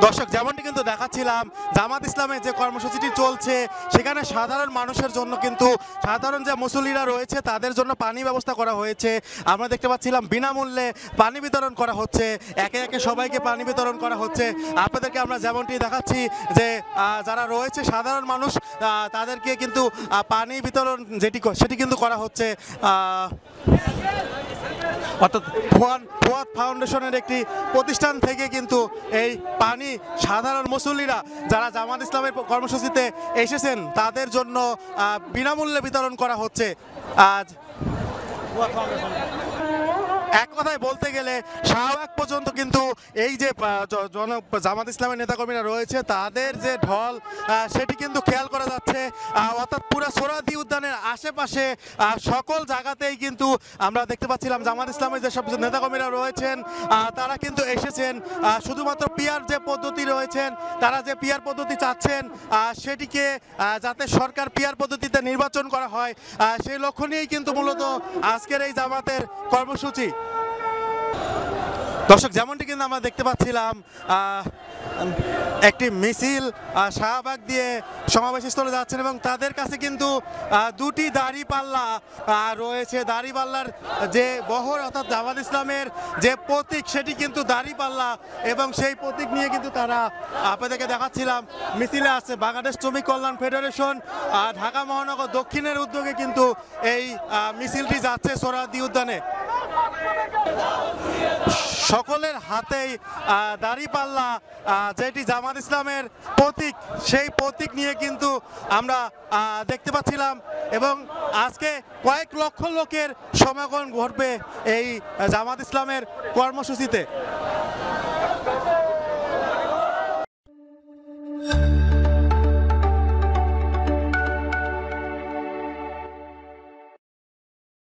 দর্শক যেমনটি কিন্তু দেখাচ্ছিলাম জামাত ইসলামের যে কর্মসূচিটি চলছে সেখানে সাধারণ মানুষের জন্য কিন্তু সাধারণ যে মুসল্লিরা রয়েছে তাদের জন্য পানি ব্যবস্থা করা হয়েছে। আমরা দেখতে পাচ্ছিলাম বিনামূল্যে পানি বিতরণ করা হচ্ছে, একে একে সবাইকে পানি বিতরণ করা হচ্ছে। আপনাদেরকে আমরা যেমনটি দেখাচ্ছি যে যারা রয়েছে সাধারণ মানুষ তাদেরকে কিন্তু পানি বিতরণ সেটি কিন্তু করা হচ্ছে। অর্থাৎ ফুয়াদ ফাউন্ডেশনের একটি প্রতিষ্ঠান থেকে কিন্তু এই পানি সাধারণ মুসল্লিরা যারা জামাত ইসলামের কর্মসূচিতে এসেছেন তাদের জন্য বিনামূল্যে বিতরণ করা হচ্ছে। আজ এক কথায় বলতে গেলে শাহবাগ পর্যন্ত কিন্তু এই যে জামাত ইসলামের নেতাকর্মীরা রয়েছে তাদের যে ঢল সেটি কিন্তু খেয়াল করা যাচ্ছে। অর্থাৎ পুরো সোহরাওয়ার্দী উদ্যানের আশেপাশে সকল জায়গাতেই কিন্তু আমরা দেখতে পাচ্ছিলাম জামাত ইসলামের যেসব নেতাকর্মীরা রয়েছেন তারা কিন্তু এসেছেন শুধুমাত্র পিআর যে পদ্ধতি রয়েছেন, তারা যে পিআর পদ্ধতি চাচ্ছেন সেটিকে যাতে সরকার পিআর পদ্ধতিতে নির্বাচন করা হয় সেই লক্ষ্য নিয়েই কিন্তু মূলত আজকের এই জামাতের কর্মসূচি। দর্শক যেমনটি কিন্তু আমরা দেখতে পাচ্ছিলাম একটি মিছিল শাহবাগ দিয়ে সমাবেশ স্থলে যাচ্ছেন এবং তাদের কাছে কিন্তু দুটি দাঁড়িপাল্লা রয়েছে। দাঁড়িপাল্লার যে বহর অর্থাৎ জামাত ইসলামের যে প্রতীক সেটি কিন্তু দাঁড়িপাল্লা এবং সেই প্রতীক নিয়ে কিন্তু তারা আপনাদেরকে দেখাচ্ছিলাম মিছিলে আসছে। বাংলাদেশ শ্রমিক কল্যাণ ফেডারেশন ঢাকা মহানগর দক্ষিণের উদ্যোগে কিন্তু এই মিছিলটি যাচ্ছে সোহরাওয়ার্দী উদ্যানে। সকলের হাতেই দাঁড়িপাল্লা যেটি জামাত ইসলামের প্রতীক সেই প্রতীক নিয়ে কিন্তু আমরা দেখতে পাচ্ছিলাম এবং আজকে কয়েক লক্ষ লোকের সমাগম ঘটবে এই জামাত ইসলামের কর্মসূচিতে।